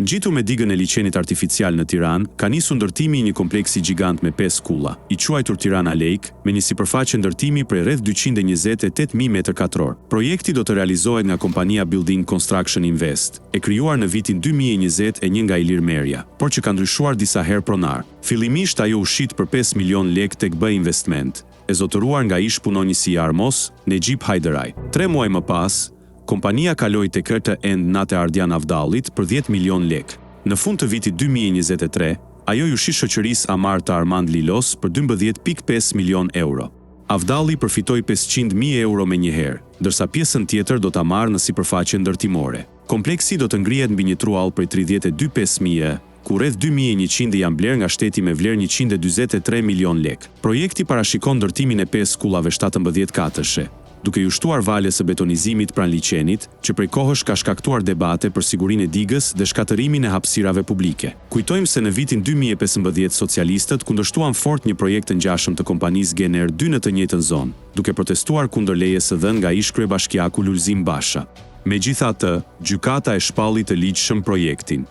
Ngjitur me digën e liçenit artificial në Tiranë, ka nisur ndërtimi i një kompleksi gjigant me 5 kulla, i quajtur Tirana Lake, me një sipërfaqe ndërtimi prej rreth 228.000 m2. Projekti do të realizohet nga kompania Building Construction Invest, e krijuar në vitin 2020 e një nga Ilir Merja, por që ka ndryshuar disa herë pronar. Fillimisht ajo u shit për 5 milion lekë tek B Investment, e zotëruar nga ish punonjësi Armos, Nejib Hajderaj. 3 muaj më pas, kompania kaloi tek KTN Nate Ardian Avdallit për 10 milion lekë. Në fund të vitit 2023, ajo ju shi shoqërisë Amar të Armand Lilos për 12.5 milion euro. Avdalli përfitoi 500.000 euro me njëherë, ndërsa pjesën tjetër do ta marrë në sipërfaqe ndërtimore. Kompleksi do të ngrihet mbi një truall prej 32.500, ku rreth 2.100 janë blerë nga shteti me vlerë 143 milion lekë. Projekti parashikon ndërtimin e 5 kullave 17 katëshe, duke ju shtuar valës së betonizimit pranë liçenit, që prej kohësh ka shkaktuar debate për sigurinë e digës dhe shkatërimin e hapësirave publike. Kujtojmë se në vitin 2015 socialistët kundërshtuan fort një projekt të ngjashëm të kompanisë Gener 2 në të njëjtën zonë, duke protestuar kundër lejes së dhënë nga ish kryebashkiaku Lulzim Basha. Megjithatë, gjykata e shpalli të ligjshëm projektin.